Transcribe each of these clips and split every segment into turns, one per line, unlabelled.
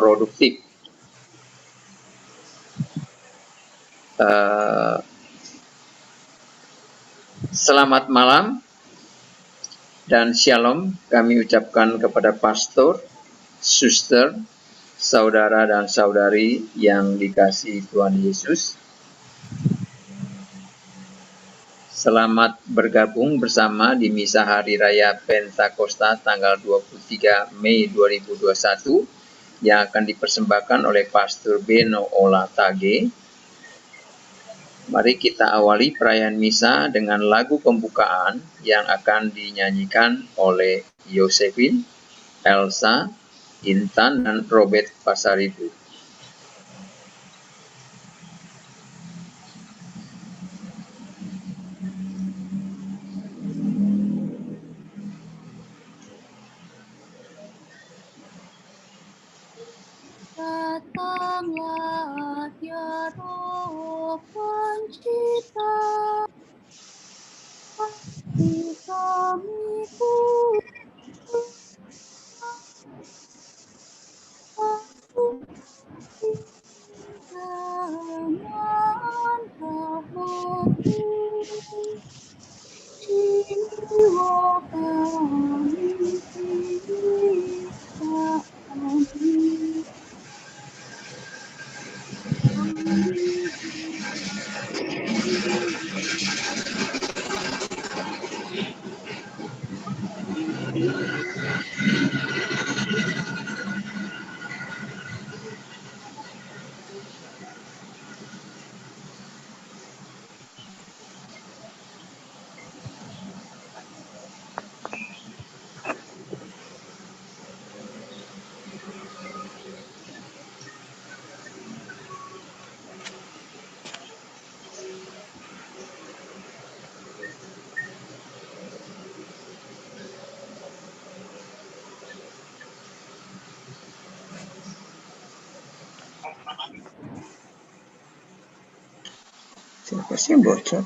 produktif. Selamat malam dan shalom kami ucapkan kepada pastor, suster, saudara dan saudari yang dikasihi Tuhan Yesus. Selamat bergabung bersama di Misa Hari Raya Pentakosta tanggal 23 Mei 2021 yang akan dipersembahkan oleh Pastor Beno Olatage. Mari kita awali perayaan misa dengan lagu pembukaan yang akan dinyanyikan oleh Yosefin, Elsa, Intan, dan Robert Pasaribu.
Datanglah ya Roh Pencipta, hati kami dengan rahmat-Mu, jiwa kami kami.
Siapa sih yang bocor?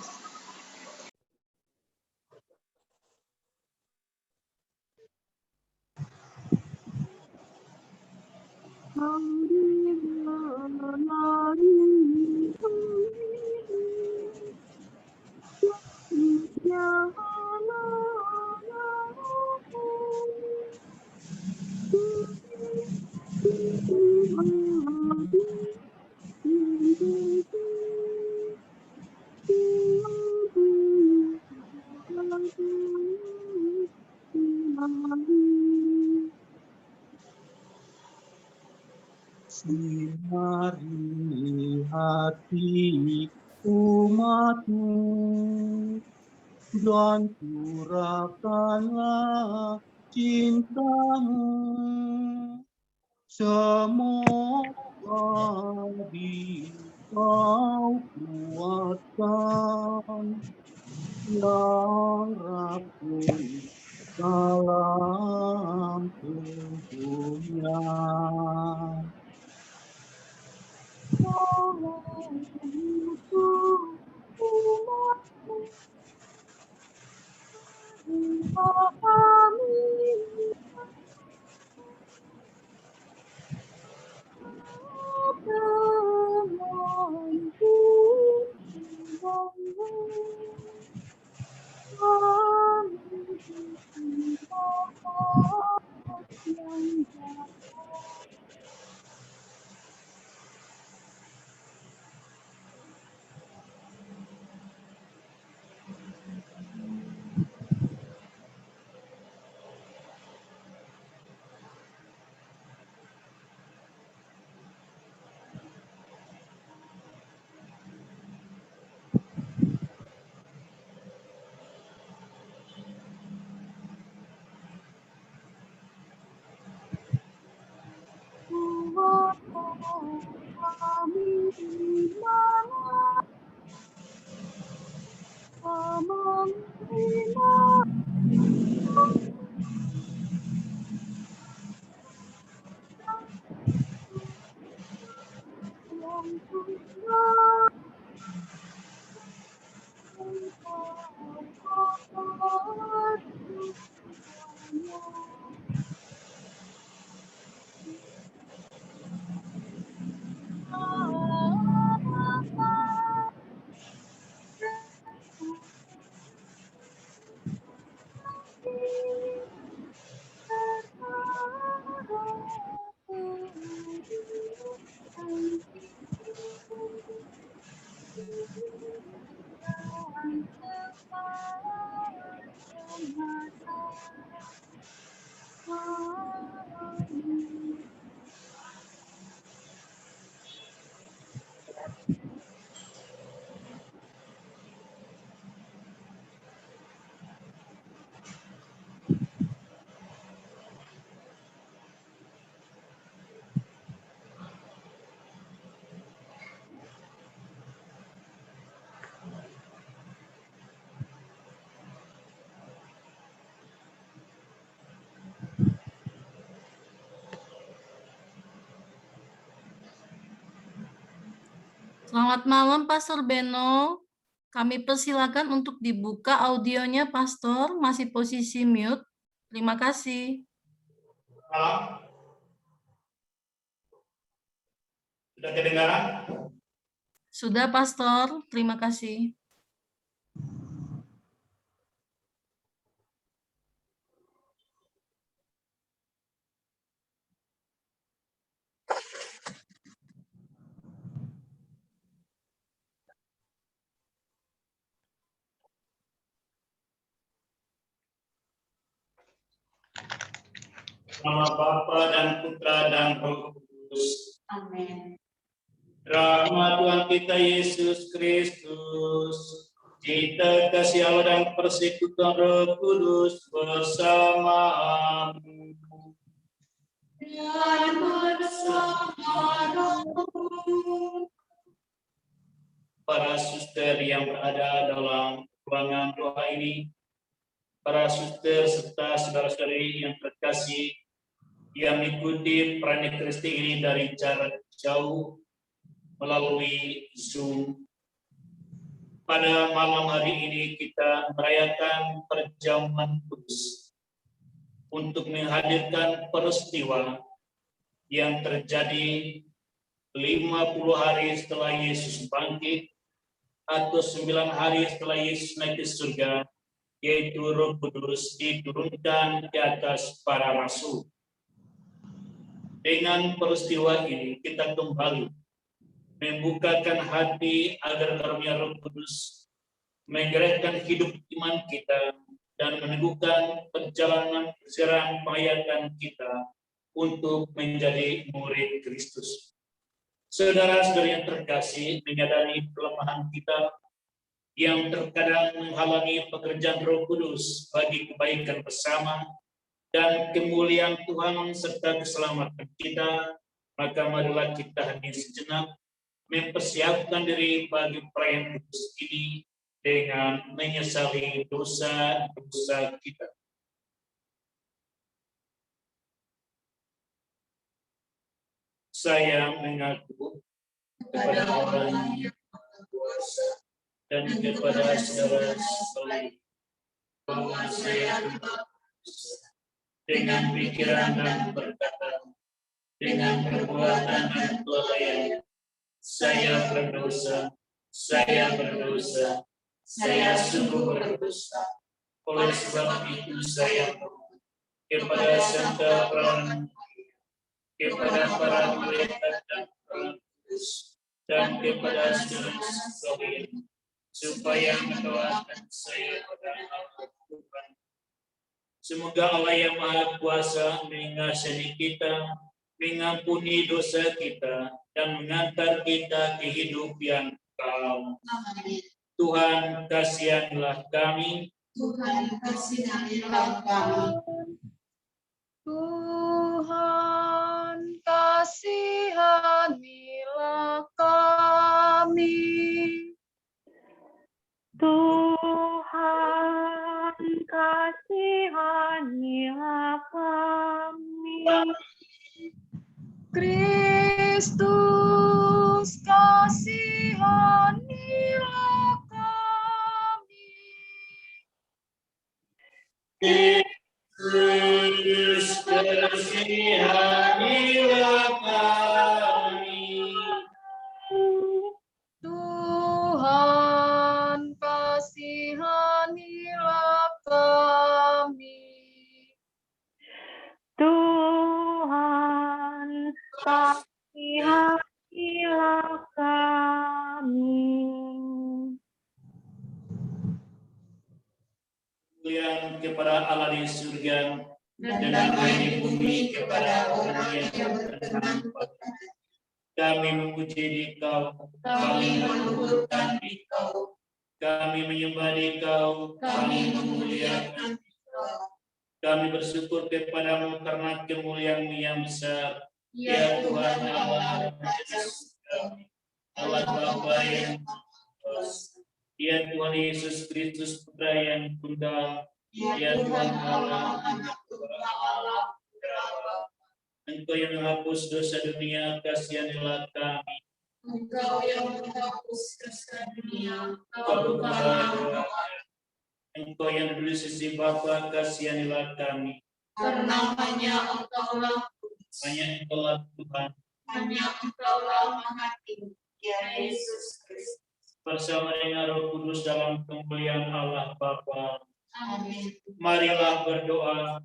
Sinari hati umat-Mu dan curahkanlah cinta-Mu, semoga Kau kuatkan yang rapuh dalam tubuhnya.
Selamat malam, Pastor Beno. Kami persilakan untuk dibuka audionya, Pastor. Masih posisi mute. Terima kasih.
Malam. Sudah kedengaran?
Sudah, Pastor. Terima kasih.
Nama Bapa dan Putra dan Roh Kudus.
Amin.
Rahmat Tuhan kita Yesus Kristus, cinta kasih Allah dan persekutuan Roh Kudus bersamamu.
Dan bersama rohmu.
Para suster yang berada dalam ruangan doa ini, para suster serta saudara-saudari yang terkasih yang mengikuti perayaan Kristi ini dari jarak jauh melalui Zoom. Pada malam hari ini kita merayakan perjamuan kudus untuk menghadirkan peristiwa yang terjadi 50 hari setelah Yesus bangkit atau 9 hari setelah Yesus naik ke surga, yaitu Roh Kudus diturunkan ke atas para rasul. Dengan peristiwa ini kita kembali membukakan hati agar karunia Roh Kudus menggerakkan hidup iman kita dan meneguhkan perjalanan serang penghayatan kita untuk menjadi murid Kristus. Saudara-saudari yang terkasih, menyadari kelemahan kita yang terkadang menghalangi pekerjaan Roh Kudus bagi kebaikan bersama dan kemuliaan Tuhan serta keselamatan kita, maka marilah kita hening sejenak mempersiapkan diri bagi perayaan kudus ini dengan menyesali dosa-dosa kita. Saya mengaku kepada Allah yang Maha Kuasa dan kepada saudara-saudari bahwa saya berdosa dengan pikiran dan perkataan, dengan perbuatan dan kelalaian. Saya berdosa, saya sungguh berdosa. Oleh sebab itu saya mohon kepada Santa Peranan, kepada para pendeta dan para kudus, dan kepada saudara-saudari supaya mendoakan saya pada Allah Tuhan. Semoga Allah yang Maha Kuasa mengasihi kita, mengampuni dosa kita, dan mengantar kita ke hidup yang kekal.
Amin.
Tuhan kasihanlah kami.
Tuhan kasihanilah kami. Tuhan kasihanilah kami. Tuhan kasihanilah kami. Kristus kasihanilah kami.
Kristus kasihanilah kami.
Tuhan kasihanilah kami. Tuhan kasihanilah kami.
Kemuliaan kepada Allah di surga dan damai di bumi kepada orang yang berkenan. Kami memuji Dikau, kami meluhurkan Dikau, kami menyembah Dikau, kami memuliakan Dikau. Kami bersyukur kepadamu karena kemuliaan-Mu yang besar. Ya Tuhan Allah kami, Allah Bapa yang kuasa. Ya Tuhan Yesus Kristus Putra yang tunggal. Ya Tuhan Allah, Anak Tunggal Allah, Putra Allah. Engkau yang menghapus dosa dunia, kasihanilah kami.
Engkau yang menghapus dosa dunia,
kabulkanlah doa kami. Engkau yang duduk di sisi Bapa, kasihanilah kami.
karena hanya Engkaulah kudus,
Hanya Engkaulah Tuhan.
hanya Engkaulah Maha Tinggi, ya Yesus Kristus.
Bersama dengan Roh Kudus dalam kemuliaan Allah Bapa.
Amin.
Marilah berdoa.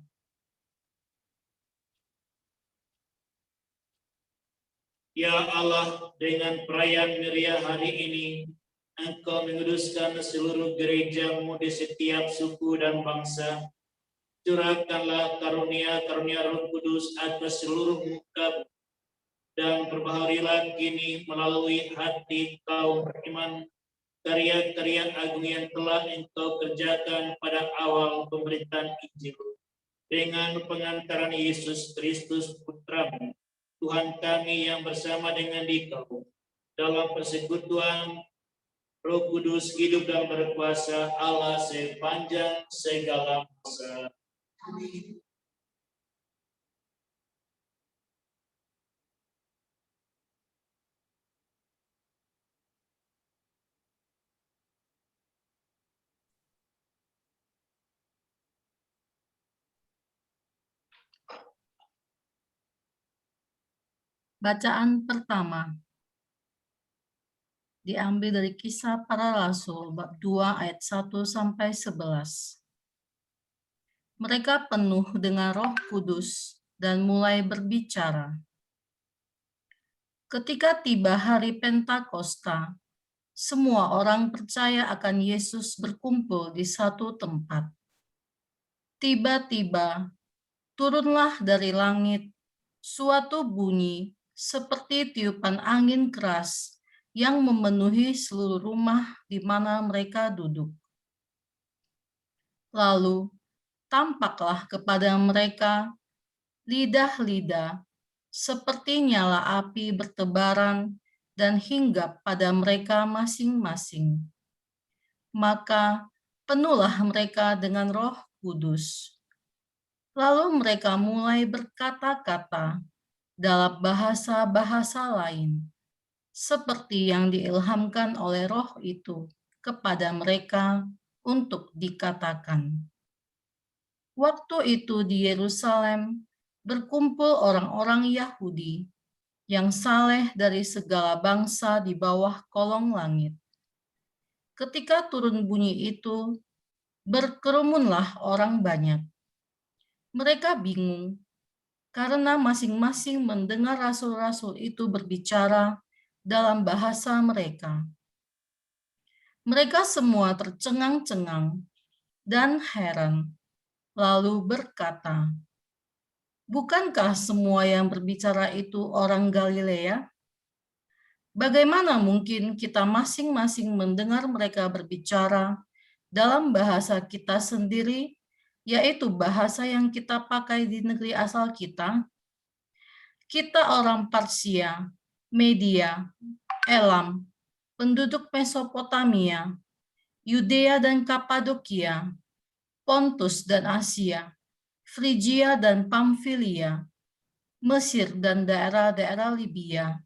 Ya Allah, dengan perayaan Meriah hari ini, Engkau menguduskan seluruh gereja-Mu di setiap suku dan bangsa. Curahkanlah karunia-karunia Roh Kudus atas seluruh muka dan perbaharilah kini melalui hati kaum beriman karya-karya agung yang telah Engkau kerjakan pada awal pemberitaan Injil. Dengan pengantaran Yesus Kristus Putra-Mu, Tuhan kami yang bersama dengan Dikau dalam persekutuan Roh Kudus hidup dan berkuasa Allah sepanjang segala masa.
Amin. Bacaan pertama diambil dari Kisah Para Rasul bab 2 ayat 1 sampai 11. Mereka penuh dengan Roh Kudus dan mulai berbicara. Ketika tiba hari Pentakosta, semua orang percaya akan Yesus berkumpul di satu tempat. Tiba-tiba turunlah dari langit suatu bunyi seperti tiupan angin keras yang memenuhi seluruh rumah di mana mereka duduk. Lalu tampaklah kepada mereka lidah-lidah seperti nyala api bertebaran dan hinggap pada mereka masing-masing. Maka penuhlah mereka dengan Roh Kudus. Lalu mereka mulai berkata-kata dalam bahasa-bahasa lain, seperti yang diilhamkan oleh Roh itu kepada mereka untuk dikatakan. Waktu itu di Yerusalem berkumpul orang-orang Yahudi yang saleh dari segala bangsa di bawah kolong langit. Ketika turun bunyi itu, berkerumunlah orang banyak. Mereka bingung karena masing-masing mendengar rasul-rasul itu berbicara dalam bahasa mereka. Mereka semua tercengang-cengang dan heran, lalu berkata, "Bukankah semua yang berbicara itu orang Galilea? Bagaimana mungkin kita masing-masing mendengar mereka berbicara dalam bahasa kita sendiri, yaitu bahasa yang kita pakai di negeri asal kita? Kita orang Parsia, Media, Elam, penduduk Mesopotamia, Yudea dan Kapadokia, Pontus dan Asia, Frigia dan Pamfilia, Mesir dan daerah-daerah Libya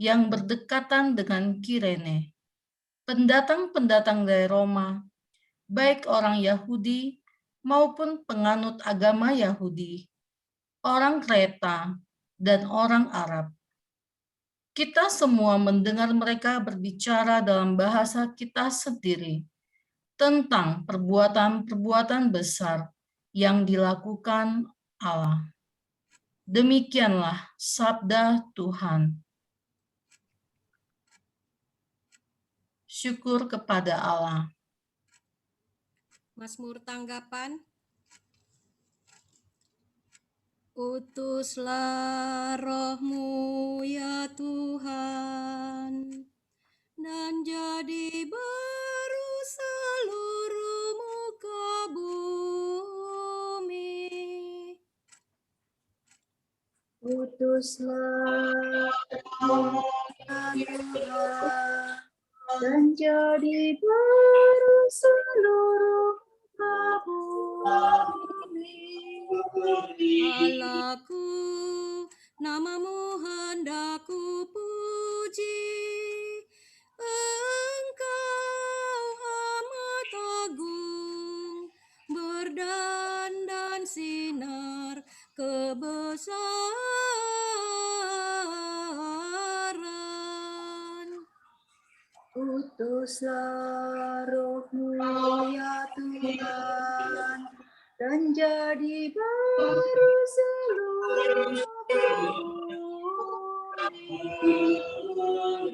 yang berdekatan dengan Kirene, pendatang-pendatang dari Roma, baik orang Yahudi maupun penganut agama Yahudi, orang Kreta, dan orang Arab. Kita semua mendengar mereka berbicara dalam bahasa kita sendiri tentang perbuatan-perbuatan besar yang dilakukan Allah. Demikianlah sabda Tuhan. Syukur kepada Allah.
Mazmur tanggapan. Utuslah Roh-Mu ya Tuhan, dan jadi baru seluruh muka bumi.
Utuslah Roh-Mu ya Tuhan, dan jadi baru seluruh muka bumi.
Allahku, nama-Mu hendak ku puji,
Utuslah roh-Mu ya Tuhan, dan jadi baru seluruh bumi.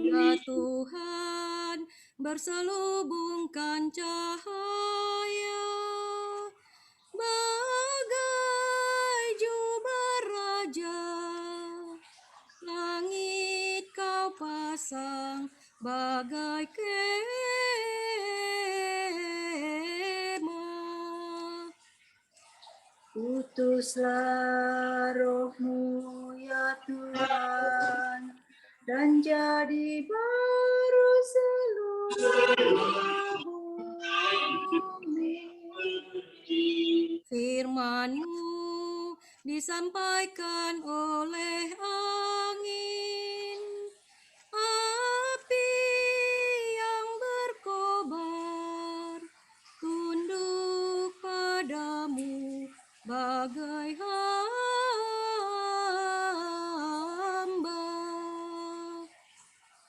Ya Tuhan, berselubungkan cahaya bagai jubah raja. Langit kau pasang bagai kemah.
Utuslah roh-Mu ya Tuhan, dan jadi baru seluruh bumi.
Firman-Mu disampaikan oleh angin, api yang berkobar, tunduk padamu bagai hamba.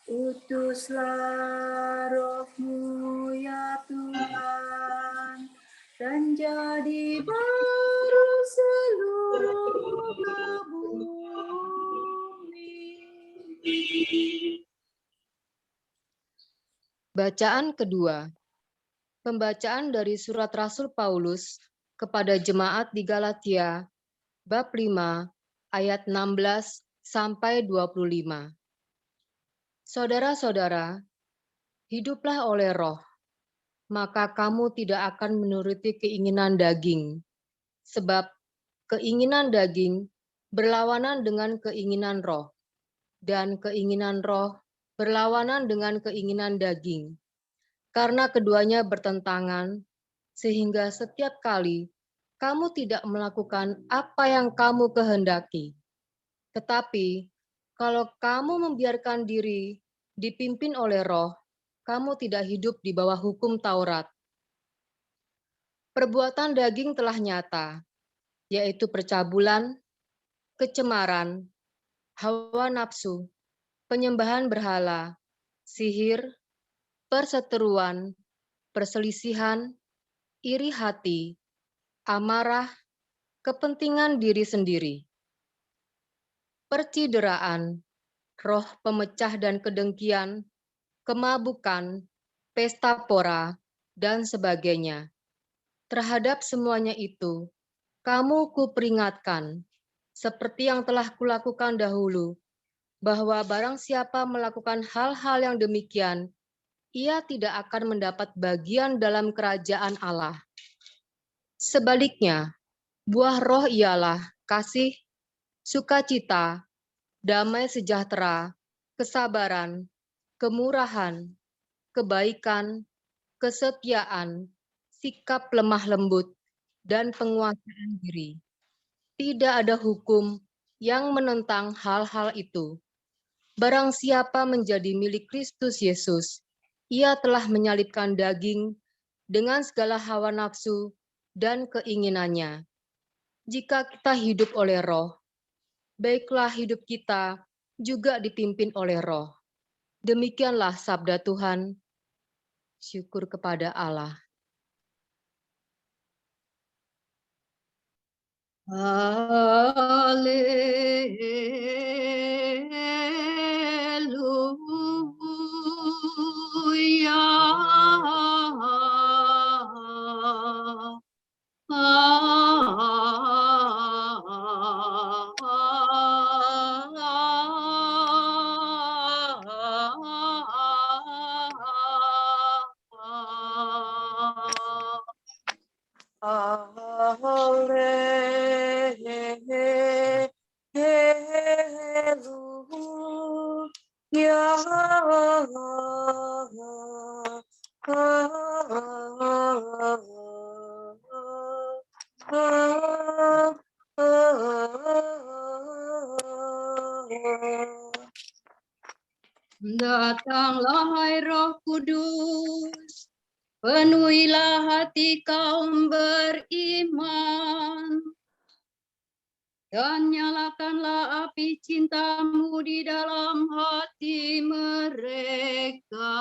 Utuslah roh-Mu ya Tuhan, dan jadi baru seluruh bumi.
Bacaan kedua. Pembacaan dari surat Rasul Paulus kepada jemaat di Galatia, bab 5, ayat 16 sampai 25. Saudara-saudara, hiduplah oleh roh, maka kamu tidak akan menuruti keinginan daging, sebab keinginan daging berlawanan dengan keinginan roh, dan keinginan roh berlawanan dengan keinginan daging. Karena keduanya bertentangan, sehingga setiap kali kamu tidak melakukan apa yang kamu kehendaki. Tetapi, kalau kamu membiarkan diri dipimpin oleh roh, kamu tidak hidup di bawah hukum Taurat. Perbuatan daging telah nyata, yaitu percabulan, kecemaran, hawa nafsu, penyembahan berhala, sihir, perseteruan, perselisihan, iri hati, amarah, kepentingan diri sendiri, percideraan, roh pemecah dan kedengkian, kemabukan, pesta pora, dan sebagainya. Terhadap semuanya itu, kamu kuperingatkan, seperti yang telah kulakukan dahulu, bahwa barang siapa melakukan hal-hal yang demikian, ia tidak akan mendapat bagian dalam kerajaan Allah. Sebaliknya, buah roh ialah kasih, sukacita, damai sejahtera, kesabaran, kemurahan, kebaikan, kesetiaan, sikap lemah lembut, dan penguasaan diri. Tidak ada hukum yang menentang hal-hal itu. Barang siapa menjadi milik Kristus Yesus, ia telah menyalibkan daging dengan segala hawa nafsu dan keinginannya. Jika kita hidup oleh roh, baiklah hidup kita juga dipimpin oleh roh. Demikianlah sabda Tuhan. Syukur kepada Allah. Haleluya. Datanglah hai Roh Kudus, penuhilah hati kaum beriman, dan nyalakanlah api cintamu di dalam hati mereka.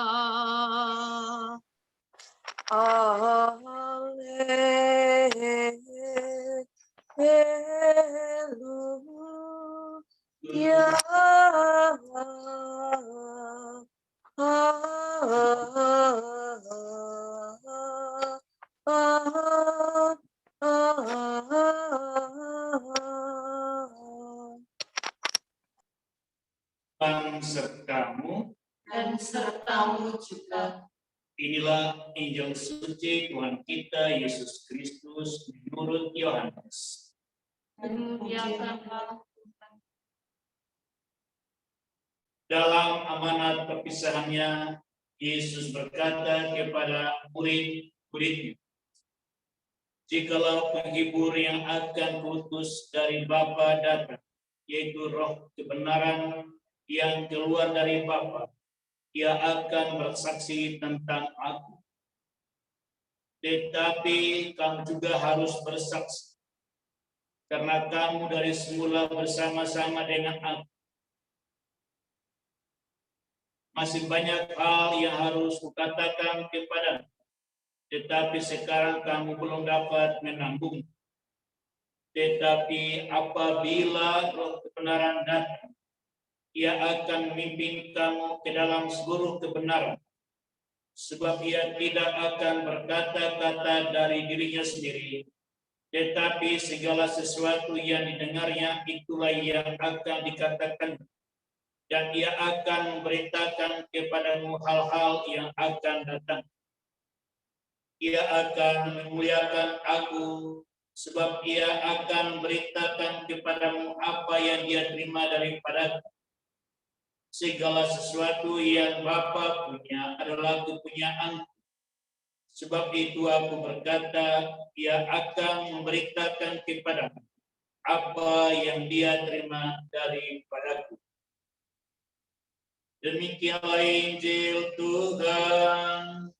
Tuhan sertamu
dan sertamu juga.
Inilah Injil suci Tuhan kita Yesus Kristus menurut Yohanes.
Dimuliakanlah Tuhan.
Dalam amanat perpisahannya, Yesus berkata kepada murid-muridnya, "Jikalau penghibur yang akan kuutus dari Bapa datang, yaitu Roh kebenaran yang keluar dari Bapa, Ia akan bersaksi tentang Aku. Tetapi kamu juga harus bersaksi, karena kamu dari semula bersama-sama dengan Aku. Masih banyak hal yang harus kukatakan kepadamu, tetapi sekarang kamu belum dapat menanggung. Tetapi apabila Roh kebenaran datang, Ia akan memimpin kamu ke dalam seluruh kebenaran. Sebab Ia tidak akan berkata-kata dari dirinya sendiri, tetapi segala sesuatu yang didengarnya itulah yang akan dikatakan. Dan Ia akan memberitakan kepadamu hal-hal yang akan datang. Ia akan memuliakan Aku, sebab Ia akan memberitakan kepadamu apa yang Dia terima daripada Aku. Segala sesuatu yang Bapa punya adalah kepunyaan. Sebab itu Aku berkata, Ia akan memberitakan kepadamu apa yang Dia terima daripadaku." Demikianlah Injil Tuhan.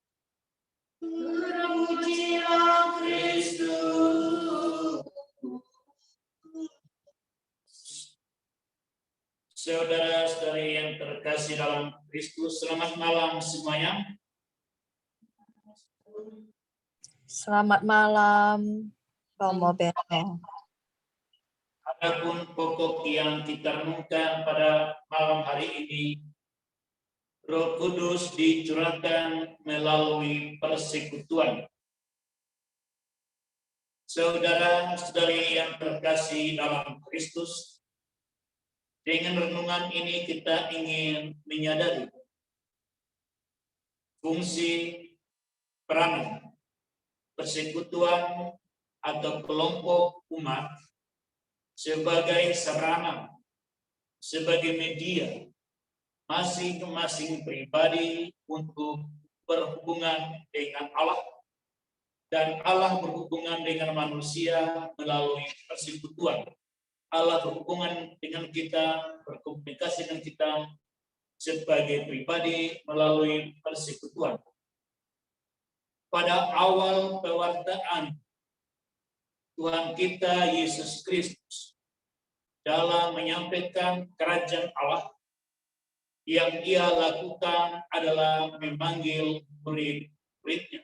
Terpujilah Kristus.
Saudara-saudari yang terkasih dalam Kristus, selamat malam semuanya.
Selamat malam, Romo Beno.
Adapun pokok yang kita renungkan pada malam hari ini, Roh Kudus dicurahkan melalui persekutuan. Saudara-saudari yang terkasih dalam Kristus, dengan renungan ini kita ingin menyadari fungsi peranan persekutuan atau kelompok umat sebagai sarana, sebagai media masing-masing pribadi untuk berhubungan dengan Allah, dan Allah berhubungan dengan manusia melalui persekutuan. Allah berhubungan dengan kita, berkomunikasi dengan kita sebagai pribadi melalui persekutuan. Pada awal pewartaan Tuhan kita Yesus Kristus dalam menyampaikan kerajaan Allah, yang Ia lakukan adalah memanggil murid-muridnya.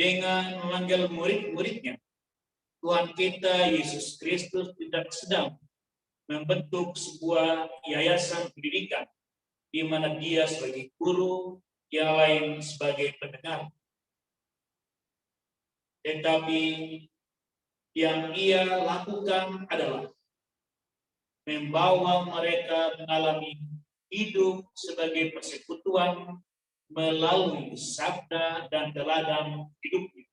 Dengan memanggil murid-muridnya, Tuhan kita Yesus Kristus tidak sedang membentuk sebuah yayasan pendidikan di mana Dia sebagai guru, yang lain sebagai pendengar. Tetapi yang Ia lakukan adalah membawa mereka mengalami hidup sebagai persekutuan melalui sabda dan teladan hidupnya.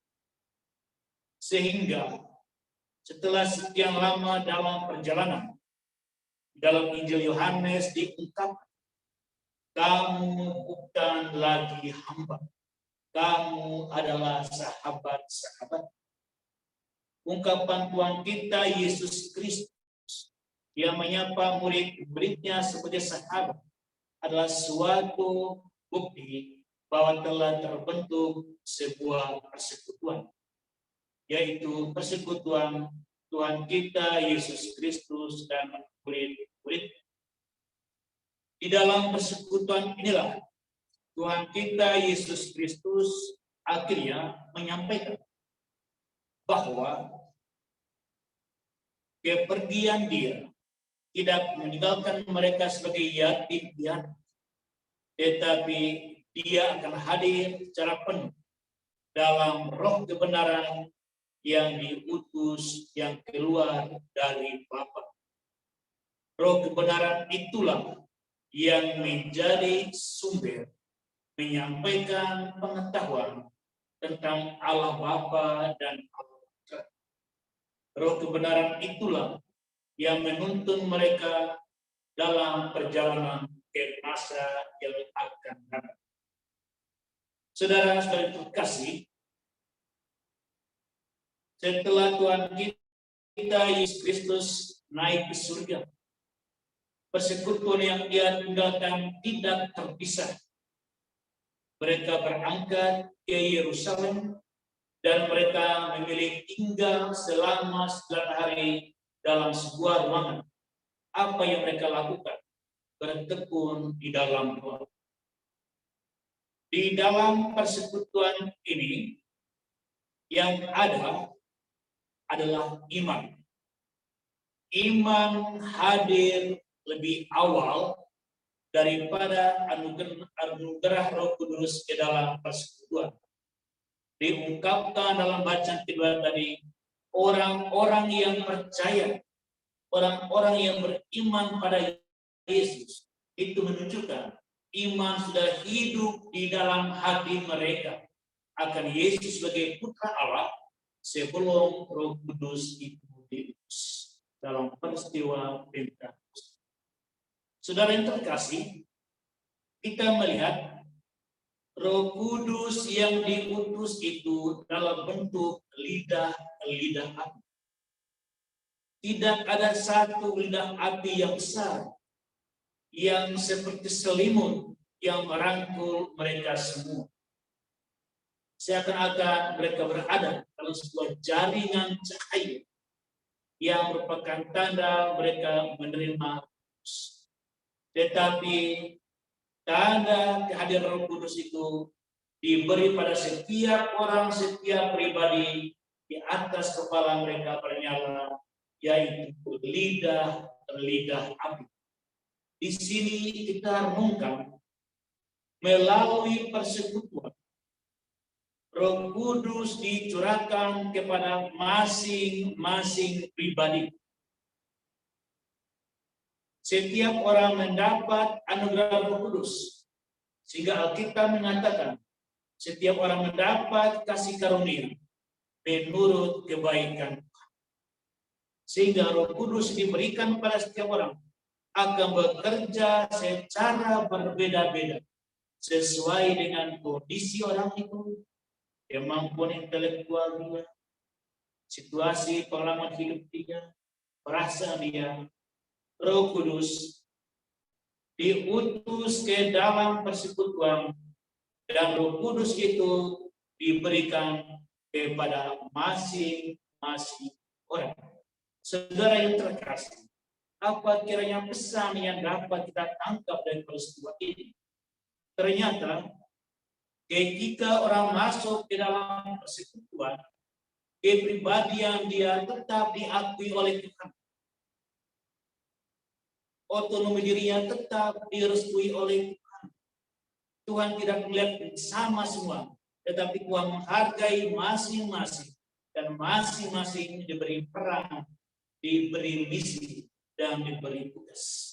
Sehingga setelah sekian lama dalam perjalanan, dalam Injil Yohanes diungkapkan, kamu bukan lagi hamba, kamu adalah sahabat-sahabat. Ungkapan Tuhan kita Yesus Kristus yang menyapa murid-muridnya sebagai sahabat adalah suatu bukti bahwa telah terbentuk sebuah persekutuan, yaitu persekutuan Tuhan kita Yesus Kristus dan murid-murid. Di dalam persekutuan inilah Tuhan kita Yesus Kristus akhirnya menyampaikan bahwa kepergian Dia tidak meninggalkan mereka sebagai yatim piatu, tetapi Dia akan hadir secara penuh dalam Roh kebenaran yang diutus, yang keluar dari Bapa. Roh kebenaran itulah yang menjadi sumber menyampaikan pengetahuan tentang Allah Bapa dan Allah Putra. Roh kebenaran itulah yang menuntun mereka dalam perjalanan ke masa yang akan datang. Saudara-saudara terkasih, setelah Tuhan kita Yesus Kristus naik ke surga, persekutuan yang Dia tinggalkan tidak terpisah. Mereka berangkat ke Yerusalem dan mereka memilih tinggal selama 9 hari dalam sebuah ruangan. Apa yang mereka lakukan? Bertekun di dalam doa. Di dalam persekutuan ini yang ada adalah iman. Iman hadir lebih awal daripada anugerah Roh Kudus ke dalam persekutuan. Diungkapkan dalam bacaan kedua tadi, orang-orang yang percaya, orang-orang yang beriman pada Yesus, itu menunjukkan iman sudah hidup di dalam hati mereka akan Yesus sebagai putra Allah sebelum Roh Kudus itu diutus dalam peristiwa Pentakosta. Saudara yang terkasih, kita melihat Roh Kudus yang diutus itu dalam bentuk lidah api. Tidak ada satu lidah api yang besar yang seperti selimut yang merangkul mereka semua. Seakan-akan mereka berada dalam sebuah jaringan cahaya yang merupakan tanda mereka menerima Kudus. Tetapi tanda kehadiran Roh Kudus itu diberi pada setiap orang, setiap pribadi di atas kepala mereka bernyala, yaitu lidah api. Di sini kita renungkan melalui persekutuan Roh Kudus dicurahkan kepada masing-masing pribadi. Setiap orang mendapat anugerah Roh Kudus, sehingga Alkitab mengatakan setiap orang mendapat kasih karunia menurut kebaikan Tuhan. Sehingga Roh Kudus diberikan pada setiap orang akan bekerja secara berbeda-beda sesuai dengan kondisi orang itu, kemampuan intelektual dia, situasi pengalaman hidup dia, perasaan dia. Roh Kudus diutus ke dalam persekutuan dan Roh Kudus itu diberikan kepada masing-masing orang. Saudara yang terkasih, apa kiranya pesan yang dapat kita tangkap dari peristiwa ini? Ternyata ketika orang masuk ke dalam persekutuan, kepribadian dia tetap diakui oleh Tuhan. Otonomi dirinya tetap direstui oleh Tuhan. Tuhan tidak melihat sama semua, tetapi Tuhan menghargai masing-masing dan masing-masing diberi peran, diberi misi, dan diberi tugas.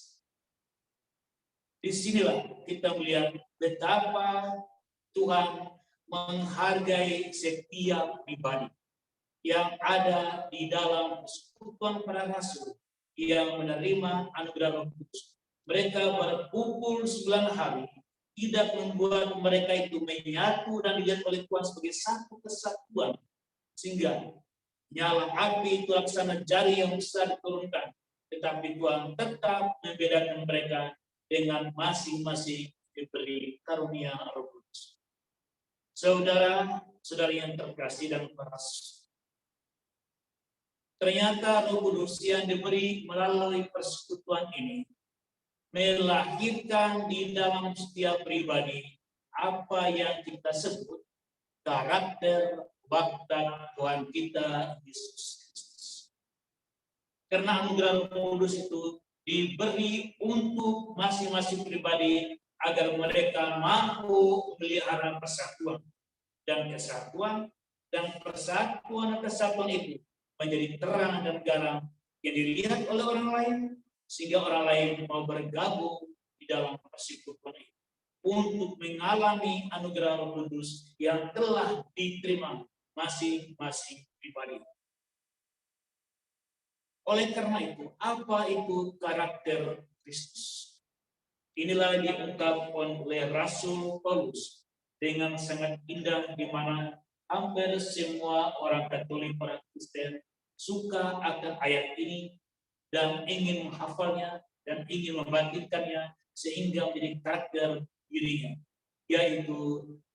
Disinilah kita melihat betapa Tuhan menghargai setiap pribadi yang ada di dalam persekutuan para rasul yang menerima anugerah Roh Kudus. Mereka berkumpul 9 hari, tidak membuat mereka itu menyatu dan dilihat oleh Tuhan sebagai satu kesatuan, sehingga nyala api itu laksana jari yang besar diturunkan, tetapi Tuhan tetap membedakan mereka dengan masing-masing diberi karunia Roh Kudus. Saudara-saudari yang terkasih dan peras, ternyata Roh Kudus yang diberi melalui persekutuan ini melahirkan di dalam setiap pribadi apa yang kita sebut karakter watak Tuhan kita Yesus Kristus. Karena anugerah Roh Kudus itu diberi untuk masing-masing pribadi agar mereka mampu memelihara persatuan dan kesatuan, dan persatuan dan kesatuan itu menjadi terang dan garam yang dilihat oleh orang lain sehingga orang lain mau bergabung di dalam persekutuan itu untuk mengalami anugerah Roh Kudus yang telah diterima masing-masing pribadi. Oleh karena itu, apa itu karakter Kristus? Inilah diungkap oleh Rasul Paulus dengan sangat indah, di mana hampir semua orang Katolik, orang Kristen suka akan ayat ini dan ingin menghafalnya dan ingin membangkitkannya sehingga menjadi karakter dirinya, yaitu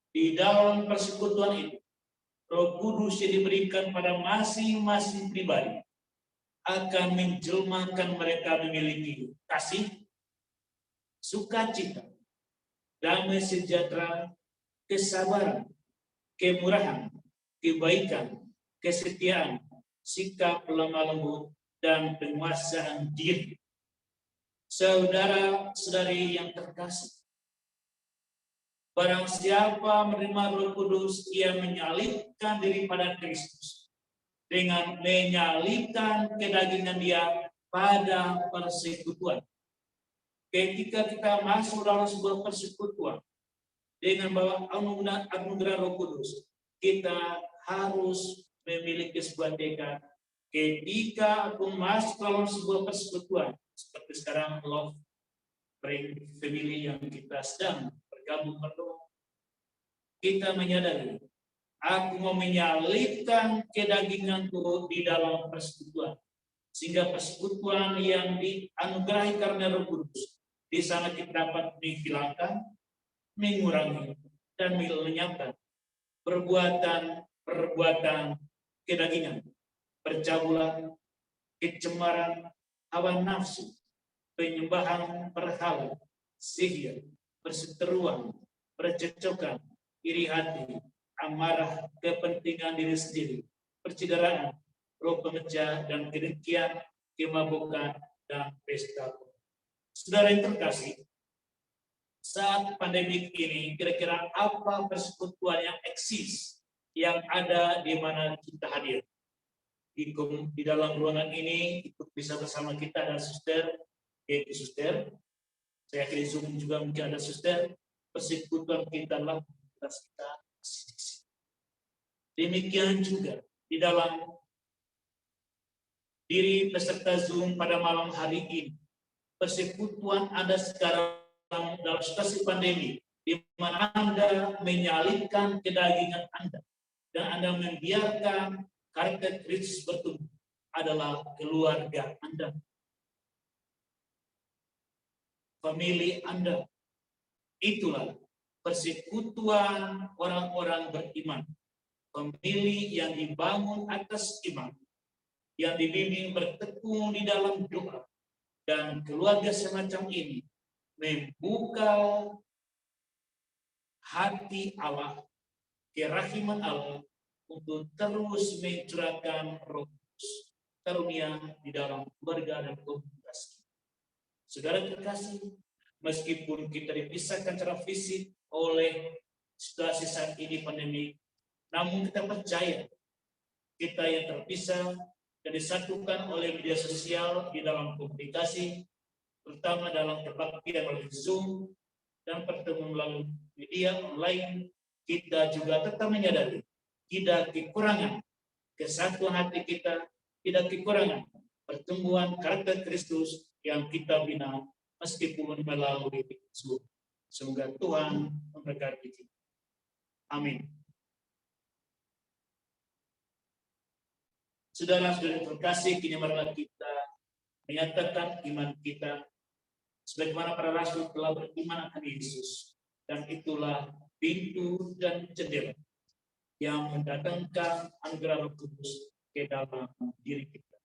di dalam persekutuan itu Roh Kudus yang diberikan pada masing-masing pribadi akan menjelmakan mereka memiliki kasih, sukacita, damai sejahtera, kesabaran, kemurahan, kebaikan, kesetiaan, sikap lemah lembut, dan penguasaan diri. Saudara-saudari yang terkasih, barang siapa menerima Roh Kudus, ia menyalibkan diri pada Kristus dengan menyalibkan kedagingan dia pada persekutuan. Ketika kita masuk dalam sebuah persekutuan dengan bawa anugerah Roh Kudus, kita harus memiliki sebuah tekad. Ketika aku masuk dalam sebuah persekutuan, seperti sekarang Love Praying Family yang kita sedang bergabung berdoa, kita menyadari aku mau menyalibkan kedaginganku di dalam persekutuan, sehingga persekutuan yang dianugerahi karena Roh Kudus, di sana kita dapat menghilangkan, mengurangi, dan melenyapkan perbuatan kedagingan, percabulan, kecemaran, hawa nafsu, penyembahan berhala, sihir, perseteruan, percecokan, iri hati, amarah, kepentingan diri sendiri, percideraan, roh pemecah, dan kedengkian, kemabukan, dan pesta. Saudara yang terkasih, saat pandemi ini, kira-kira apa persekutuan yang eksis yang ada di mana kita hadir? Di dalam ruangan ini ikut bisa bersama kita ada suster, yaitu suster. Saya yakin Zoom juga mungkin ada suster. Persekutuan kita lah kita. Demikian juga di dalam diri peserta Zoom pada malam hari ini. Persekutuan Anda sekarang dalam situasi pandemi, di mana Anda menyalibkan kedagingan Anda dan Anda membiarkan karakter Kristus bertumbuh, adalah keluarga Anda, famili Anda. Itulah persekutuan orang-orang beriman, famili yang dibangun atas iman, yang dibimbing bertekun di dalam doa. Dan keluarga semacam ini membuka hati Allah, kerahiman Allah, untuk terus mencurahkan Roh Kudus karunia di dalam keluarga dan komunitas. Saudara terkasih, meskipun kita dipisahkan secara fisik oleh situasi saat ini pandemi, namun kita percaya kita yang terpisah dan disatukan oleh media sosial di dalam komunikasi, terutama dalam kebaktian melalui Zoom dan pertemuan melalui media online, kita juga tetap menyadari tidak kekurangan kesatuan hati kita, tidak kekurangan pertumbuhan karakter Kristus yang kita bina meskipun melalui Zoom. Semoga Tuhan memberkati kita. Amin. Saudara-saudara terkasih, kini marilah kita menyatakan iman kita sebagaimana para rasul telah beriman akan Yesus, dan itulah pintu dan jendela yang mendatangkan anugerah Roh Kudus ke dalam diri kita.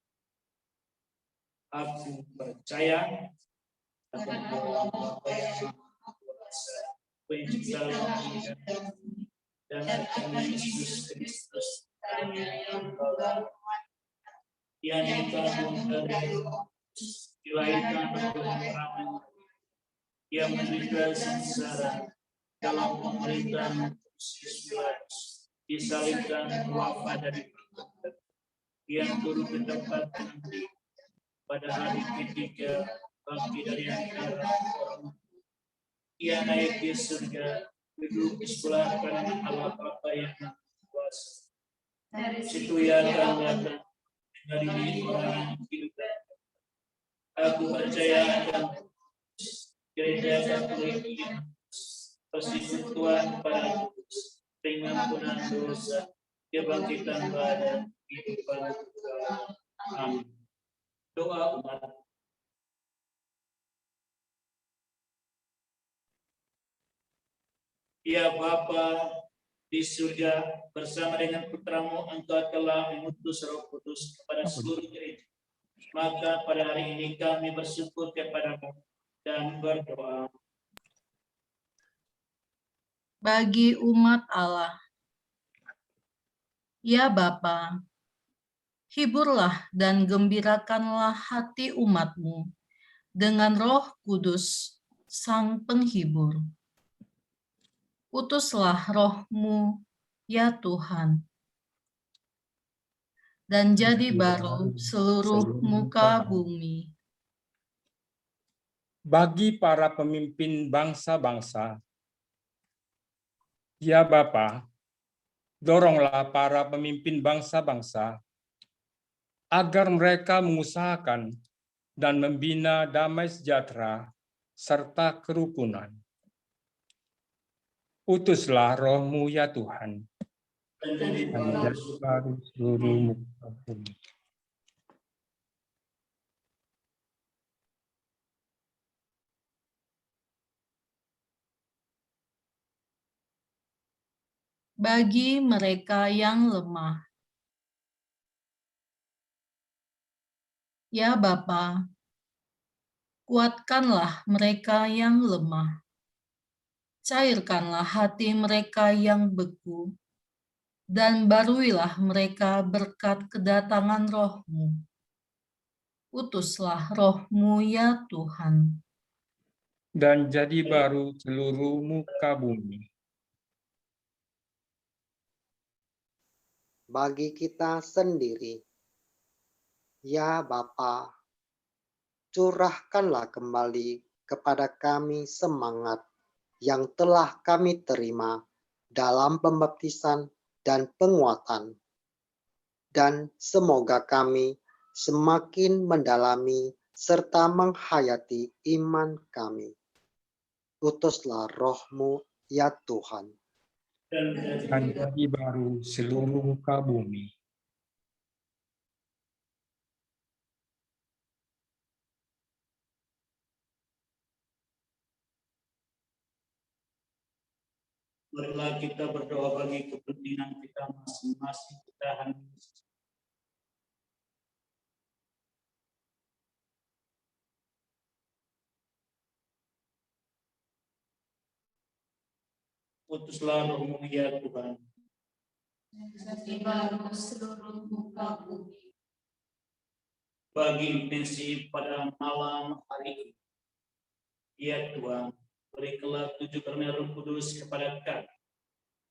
Aku percaya akan Bapa yang kuasa, pencipta langit dan akan Yesus Kristus yang dikandung dari dilahirkan dari perawan, yang menderita sengsara dalam pemerintahan Yesus Pilatus, disalibkan, wafat dari yang turun ke tempat pada hari ketiga bangkit dari antara orang. Ia naik di surga, duduk di sebelah kanan Allah Bapa yang Maha Kuasa. Situ ia akan datang dari orang yang hidup. Aku percaya akan gereja Katolik, persekutuan para kudus, pengampunan dosa, kebangkitan badan, kehidupan kekal. Amin. Doa umat. Ya Bapa di surga, bersama dengan Putramu Engkau telah mengutus Roh Kudus kepada seluruh gereja. Maka pada hari ini kami bersyukur kepada-Mu dan berdoa
bagi umat Allah. Ya Bapa, hiburlah dan gembirakanlah hati umat-Mu dengan Roh Kudus, Sang Penghibur. Utuslah Roh-Mu, ya Tuhan, dan jadi baru seluruh muka bumi.
Bagi para pemimpin bangsa-bangsa, ya Bapa, doronglah para pemimpin bangsa-bangsa agar mereka mengusahakan dan membina damai sejahtera serta kerukunan. Utuslah Roh-Mu, ya Tuhan,
dan jadi
dan jadi baru seluruh muka bumi.
Bagi mereka yang lemah. Ya Bapa, kuatkanlah mereka yang lemah. Cairkanlah hati mereka yang beku, dan baruilah mereka berkat kedatangan Roh-Mu. Utuslah Roh-Mu, ya Tuhan,
Dan jadi baru seluruh muka bumi.
Bagi kita sendiri, ya Bapa, curahkanlah kembali kepada kami semangat yang telah kami terima dalam pembaptisan dan penguatan. Dan semoga kami semakin mendalami serta menghayati iman kami. Utuslah Roh-Mu, ya Tuhan,
Dan jadi baru seluruh muka bumi.
Marilah kita berdoa bagi kepentingan kita masing-masing. Kita hendak utuslah Roh-Mu, ya Tuhan,
Jadi baru seluruh muka bumi.
bagi intensi pada malam hari ini. Ya Tuhan, berikanlah 7 karunia Roh Kudus kepada kami,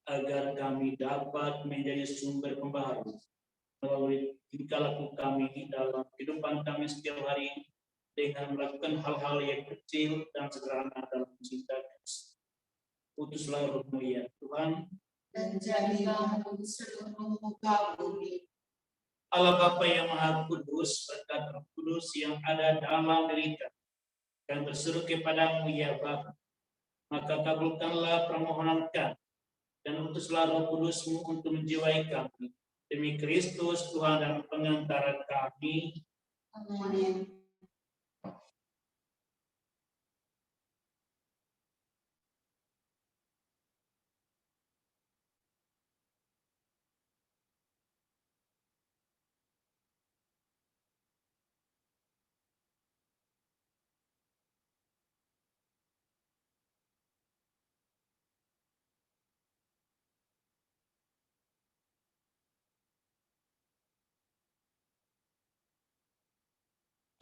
agar kami dapat menjadi sumber pembaharuan melalui tingkah laku kami dalam kehidupan kami setiap hari, dengan melakukan hal-hal yang kecil dan sederhana dalam cinta Kristus. Utuslah Roh-Mu, ya Tuhan,
Dan jadilah seluruh muka bumi.
Allah Bapa yang Maha Kudus, berkat Roh Kudus yang ada dalam diri kami, dan berseru kepada-Mu, ya Bapa, maka kabulkanlah permohonan kami, dan utuslah Roh Kudus-Mu untuk menjiwai kami, demi Kristus Tuhan dan pengantara kami.
Amin.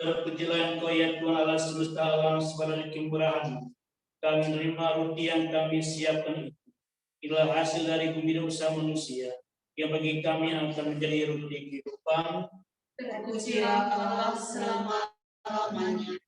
Terpujilah Engkau, ya Tuhan Allah semesta alam, sebagai kemurahan. Kami menerima roti yang kami siapkan itu. Inilah hasil dari bumi dan usaha manusia, yang bagi kami akan menjadi roti kehidupan.
Terpujilah Allah selama-lamanya.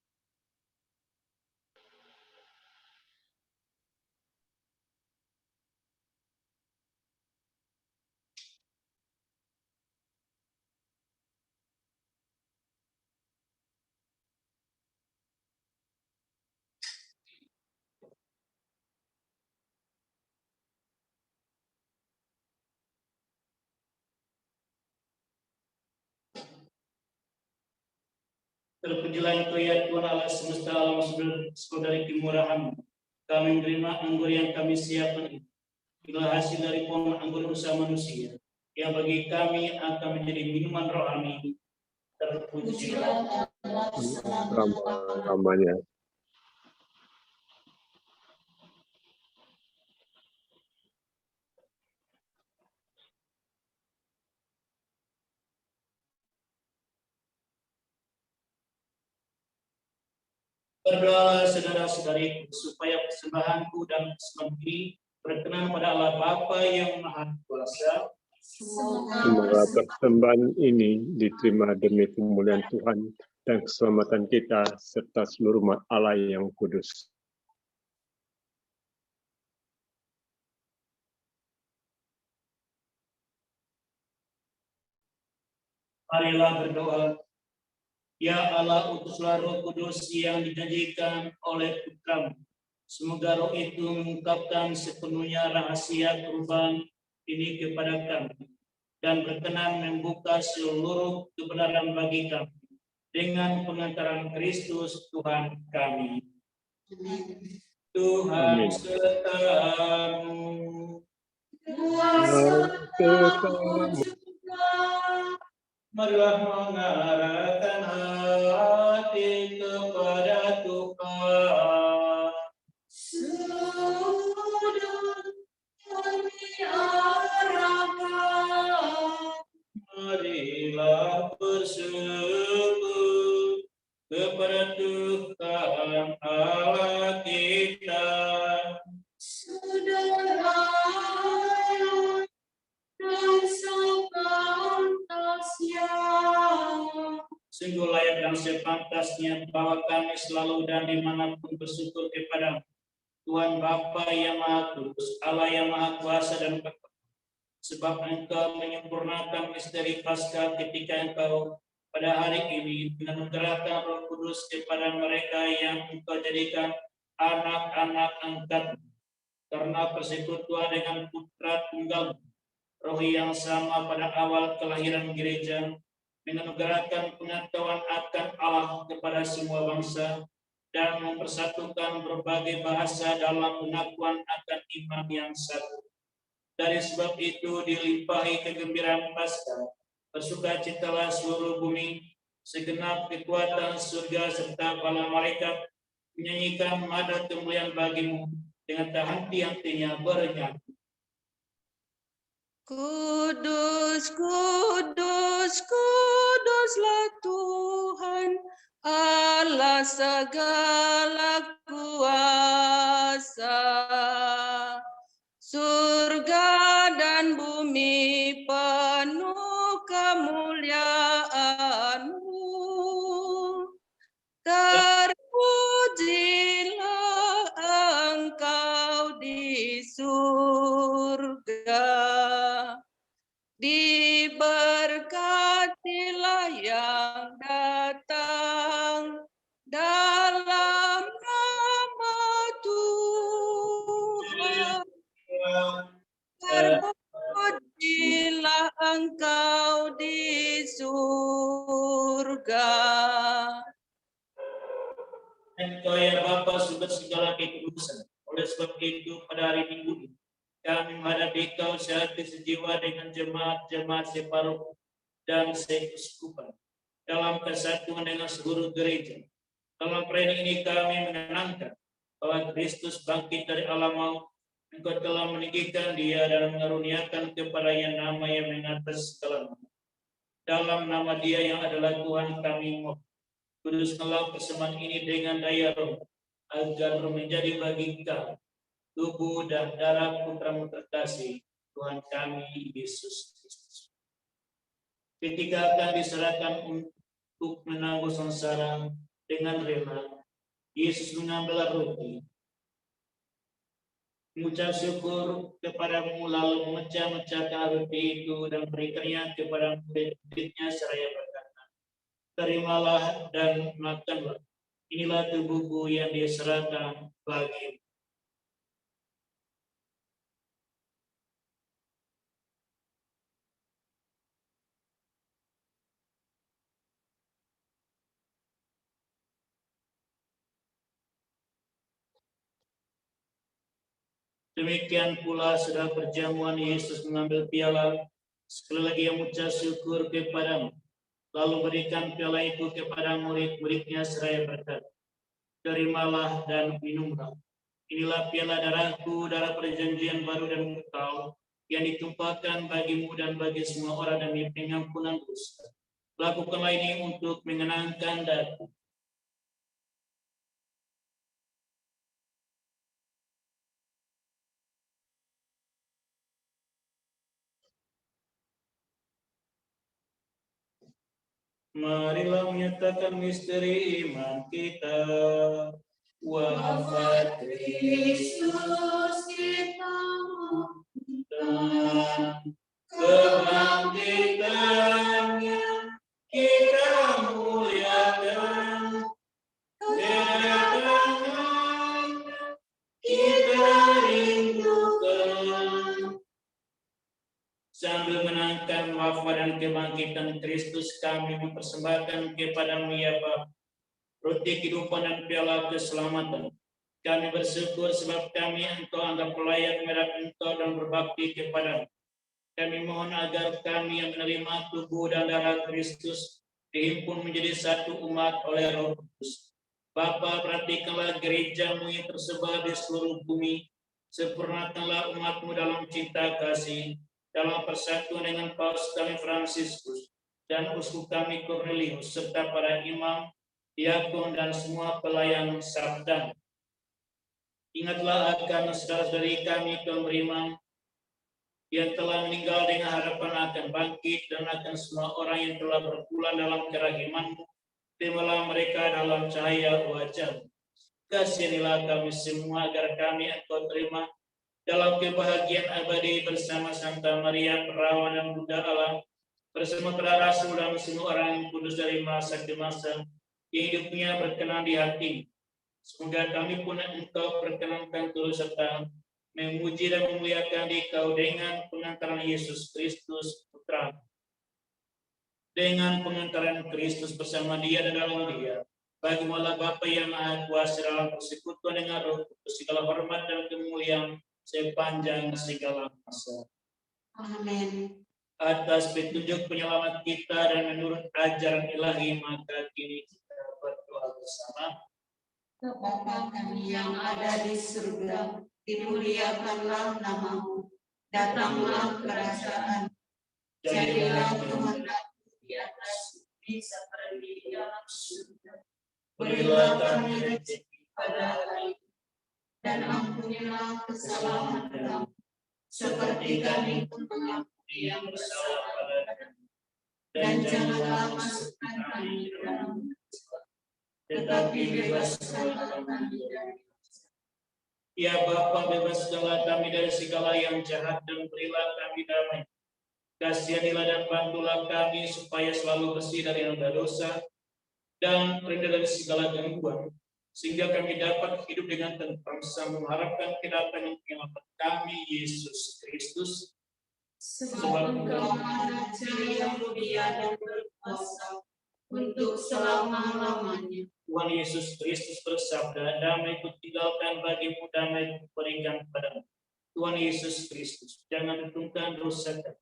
Terpujilah Engkau ya Tuhan Allah semesta alam saudari kemurahan. Kami menerima anggur yang kami siapkan itu. Inilah hasil dari pohon anggur usaha manusia, yang bagi kami akan menjadi minuman rohani. Terpujilah Allah
selama-lamanya.
Berdoa saudara-saudari supaya persembahanku dan persembahan ini berkenan pada Allah Bapa yang Maha Kuasa.
Semoga persembahan ini diterima demi kemuliaan Tuhan dan keselamatan kita serta seluruh umat Allah yang kudus.
Marilah berdoa. Ya Allah, utuslah Roh Kudus yang dijanjikan oleh Putra-Mu. Semoga Roh itu mengungkapkan sepenuhnya rahasia kurban ini kepada kami dan berkenan membuka seluruh kebenaran bagi kami dengan pengantaran Kristus Tuhan kami. Tuhan serta-Mu. Marilah mengarahkan hati kepada Tuhan.
Sudah kami arahkan.
Marilah bersyukur kepada Tuhan Allah kita.
Sudah layak dan sepantasnya.
Sungguh layak dan sepantasnya bahwa kami selalu dan dimanapun bersyukur kepada Tuhan Bapa yang Maha Kudus, Allah yang Maha Kuasa dan Kekal. Sebab Engkau menyempurnakan misteri Paskah ketika Engkau pada hari ini dengan menggerakkan Roh Kudus kepada mereka yang Engkau jadikan anak-anak angkat karena persekutuan dengan Putra Tunggal, Roh yang sama pada awal kelahiran gereja, dengan menggerakkan pengetahuan akan Allah kepada semua bangsa dan mempersatukan berbagai bahasa dalam pengakuan akan iman yang satu. Dari sebab itu dilimpahi kegembiraan Paskah, bersukacitalah seluruh bumi, segenap kekuatan surga serta para malaikat menyanyikan nada kemuliaan bagimu dengan tak henti-hentinya bernyanyi.
Kudus, kudus, kuduslah Tuhan, Allah segala kuasa. Surga dan bumi penuh kemuliaan-Mu. Terpujilah Engkau di surga. Diberkatilah yang datang dalam nama Tuhan. Terpujilah Engkau di surga.
Engkau ya Bapa sumber segala kekudusan. Oleh sebab itu pada hari Minggu ini kami menghadapi Kau sehati sejiwa dengan jemaat-jemaat separuh dan seuskupan dalam kesatuan dengan seluruh gereja. Dalam perayaan ini kami mengenangkan bahwa Kristus bangkit dari alam maut. Engkau telah meninggikan Dia dan mengaruniakan kepadanya nama yang mengatas segala nama. Dalam nama Dia yang adalah Tuhan kami mohon, kuduskanlah persembahan ini dengan daya Roh, agar menjadi bagi Kau tubuh dan darah Putra-Mu terkasih, Tuhan kami Yesus Kristus. ketika akan diserahkan untuk menanggung sengsara dengan rela, Yesus mengambil roti, mengucap syukur kepadamu, lalu memecah-mecahkan roti itu dan berikannya kepada murid-muridnya seraya berkata, terimalah dan makanlah. Inilah tubuhku yang diserahkan bagimu. Demikian pula setelah perjamuan Yesus mengambil piala, sekali lagi yang mengucap syukur kepadamu, lalu berikan piala itu kepada murid-muridnya seraya berkata, terimalah dan minumlah. Inilah piala darahku, darah perjanjian baru dan kekal, yang ditumpahkan bagimu dan bagi semua orang demi pengampunan dosa. Lakukanlah ini untuk mengenangkan daku. Marilah menyatakan misteri iman kita. Wafat
Kristus kita
dan kebangkitannya kita muliakan. Kedatangannya kita rindukan. Sambil menangkan wafat dan kebangkitan Kristus, kami mempersembahkan kepadamu ya Bapa roti kehidupan dan piala keselamatan. Kami bersyukur sebab kami Engkau anggap layak menyerahkan Engkau dan berbakti kepadamu. Kami mohon agar kami yang menerima tubuh dan darah Kristus dihimpun menjadi satu umat oleh Roh Kudus. Bapa, perhatikanlah gereja-Mu yang tersebar di seluruh bumi. Sempurnakanlah umat-Mu dalam cinta kasih, dalam persatuan dengan Paus kami Fransiskus dan uskup kami Cornelius serta para imam, diakon dan semua pelayan sabda. Ingatlah akan saudara-saudari kami kaum beriman yang telah meninggal dengan harapan akan bangkit dan akan semua orang yang telah berpulang dalam kerahiman-Mu. Terimalah mereka dalam cahaya wajah. Kasihanilah kami semua agar kami Engkau terima dalam kebahagiaan abadi bersama Santa Maria Perawan dan Bunda Allah, bersama para rasul dan semua orang yang kudus dari masa ke masa, yang hidupnya berkenan di hati. Semoga kami pun Engkau perkenankan turut serta memuji dan memuliakan Dikau dengan pengantaran Yesus Kristus Putra. Dengan pengantaran Kristus bersama Dia dan dalam Dia, bagimulah Bapa yang Maha Kuasa dalam persekutuan dengan Roh Kudus, segala hormat dan kemuliaan sepanjang segala masa.
Amin.
Atas petunjuk penyelamat kita dan menurut ajaran ilahi, maka kini kita berdoa bersama.
Bapa kami yang ada di surga, dimuliakanlah nama-Mu, datanglah kerajaan, jadilah kehendak-Mu di atas bumi seperti di dalam surga. Berilah kami rezeki pada hari ini, dan ampunilah kesalahan kami, seperti kami pun mengampuni yang bersalah pada kami. Dan janganlah masukkan kami ke dalam musibah, tetapi bebaskanlah kami dari dosa.
Ya Bapa, bebaskanlah kami dari segala yang jahat dan berilah kami damai. Kasihanilah dan bantulah kami supaya selalu bersih dari noda dosa dan terhindar dari segala gangguan, sehingga kami dapat hidup dengan tentram mengharapkan kedatangan penyelamat kami, Yesus Kristus.
Sebab Engkau Maha Raja yang mulia dan berkuasa untuk selama-lamanya.
Tuhan Yesus Kristus bersabda, damai ku tinggalkan bagimu, damai ku berikan padamu. Tuhan Yesus Kristus, jangan hitungkan dosa kami,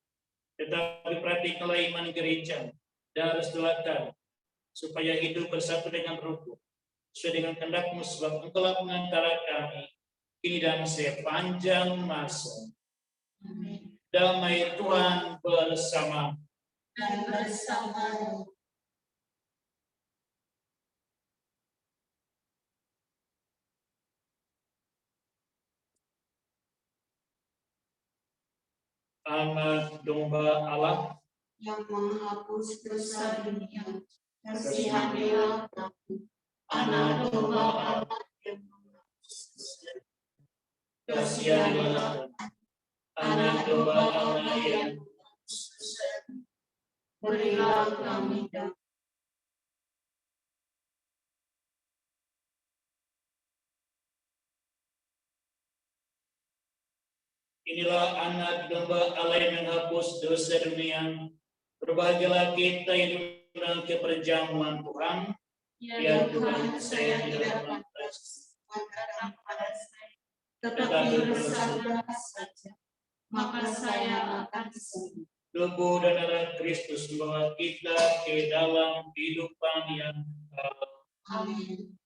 tetapi perhatikanlah iman gereja dan restulah kami, supaya hidup bersatu dengan Roh-Mu, sesuai dengan kehendak-Mu, sebab Engkaulah pengantara kami kini dan sepanjang masa.
Amin.
Damai Tuhan bersama
dan bersama-Mu.
Anak domba Allah
yang menghapus dosa dunia, kasihanilah kami. Anak domba Allah yang menghapus dosa dunia, kasihanilah kami. Anak domba Allah yang menghapus dosa dunia, berilah kami damai.
Inilah anak domba Allah yang menghapus dosa dunia. Berbahagialah kita yang diundang ke perjamuan Tuhan. Ya Tuhan, saya tidak pantas datang pada saya, tetapi bersabda saja, maka saya akan sembuh. Tubuh dan darah Kristus membawa kita ke dalam kehidupan yang kekal.
Amin.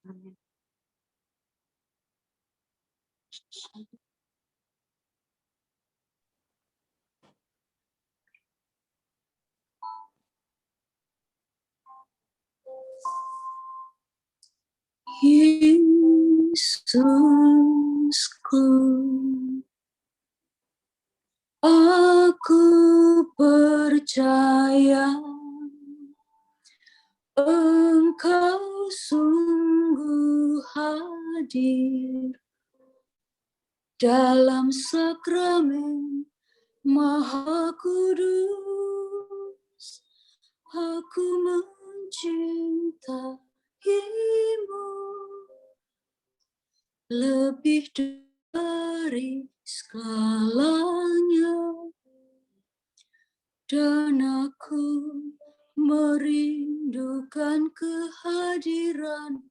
Amin.
Yesusku, aku percaya Engkau sungguh hadir dalam sakramen Maha Kudus. Aku mencintaimu lebih dari segalanya, dan aku merindukan kehadiran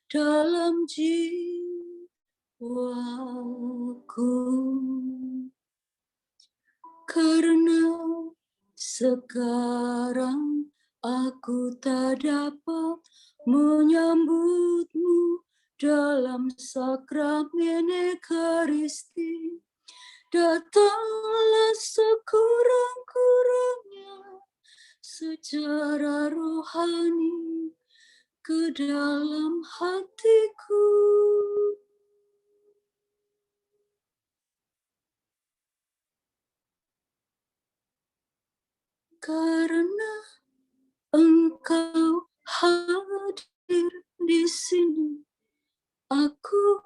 dalam jiwaku, karena sekarang aku tak dapat menyambutmu dalam sakramen Ekaristi. Datanglah sekurang-kurangnya secara rohani ke dalam hatiku. Karena Engkau hadir di sini, aku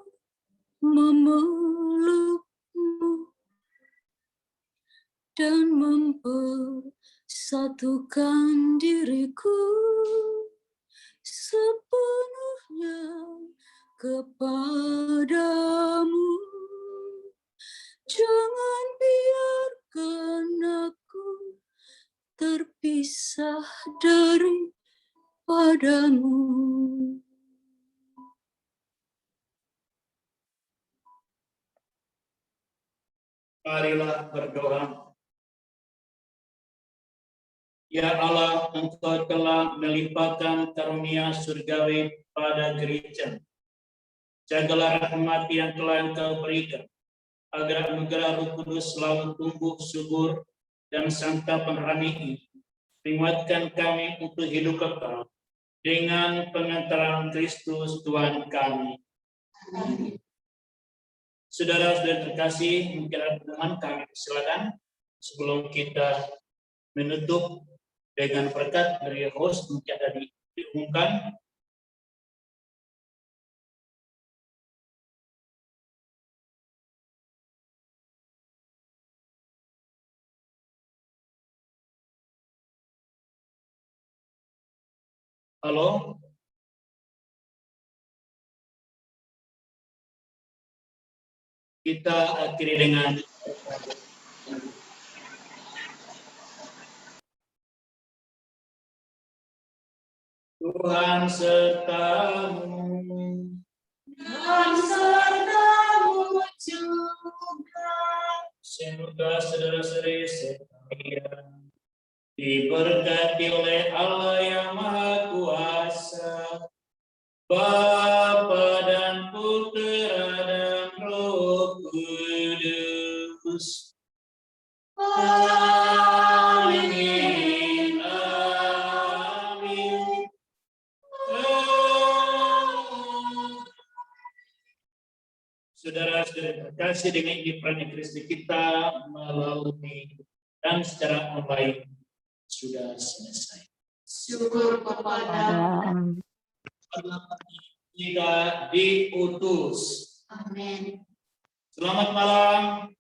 memelukmu dan mempersatukan diriku sepenuhnya kepadamu. Jangan biarkan aku terpisah daripadamu.
Marilah berdoa. Ya Allah, Engkau telah melimpahkan karunia surgawi pada gereja. Jagalah rahmat yang telah Engkau berikan, agar anugerah Roh Kudus selalu tumbuh subur dan santapan rohani ini menguatkan kami untuk hidup kekal dengan pengantaran Kristus Tuhan kami.
Amin.
Saudara-saudara terkasih, mungkin ada teman kami silakan sebelum kita menutup dengan berkat dari host mungkin ada diumumkan. Halo? Kita akhiri dengan Tuhan sertamu.
Tuhan sertamu juga.
Semoga saudara-saudari sekalian diberkati oleh Allah yang Maha Kuasa, Bapa dan Putera dan Roh Kudus. Saudara-saudara terkasih, dengan ini peran Kristi kita melalui dan secara online sudah selesai.
Syukur kepada
Tidak diutus.
Amin.
Selamat malam.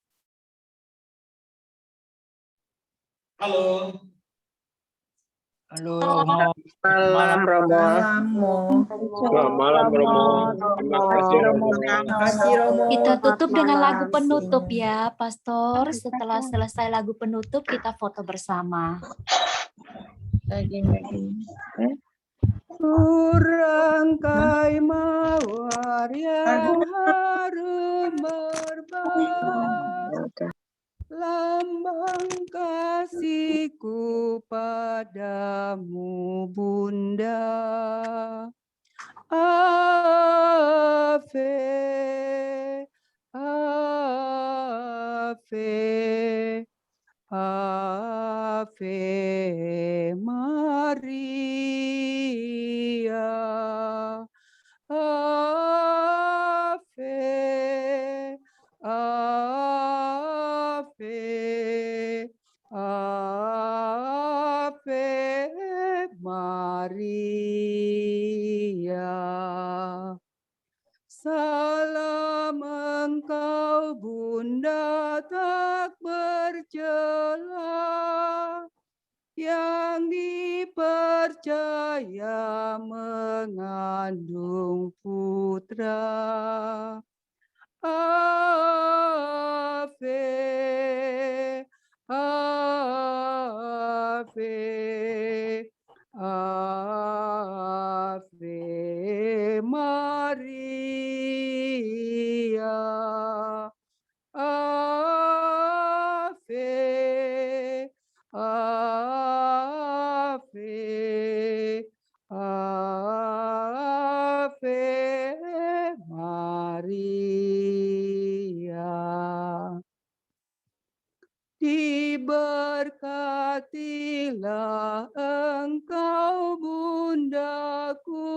Halo.
Halo.
Malam Romo.
Selamat malam Romo. Terima kasih Romo.
Kita tutup dengan lagu penutup ya, Pastor. Setelah selesai lagu penutup, kita foto bersama.
Kurangkai mawar yang harum merbau, lambang kasihku padamu Bunda. Ave, Ave, Ave Maria. Ave, Ave, Ave Maria. Salam engkau Bunda tak bercela, yang dipercaya mengandung putra. Ave, Ave, Ave Maria. Ave, Ave, Ave Maria. Diberkatilah engkau Bundaku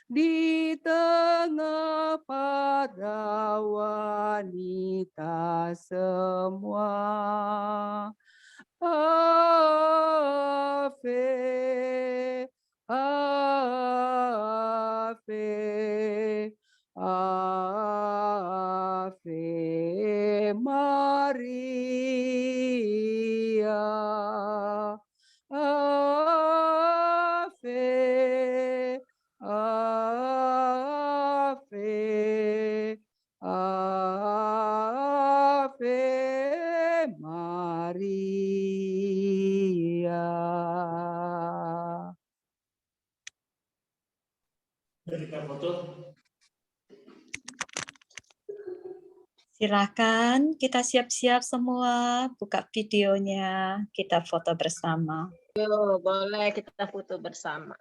di tengah para wanita semua. Ave, Ave, Ave Maria. Ave, Ave, Ave Maria.
Berikan foto.
Silakan kita siap-siap semua, buka videonya, kita foto bersama.
Yo, boleh kita foto bersama.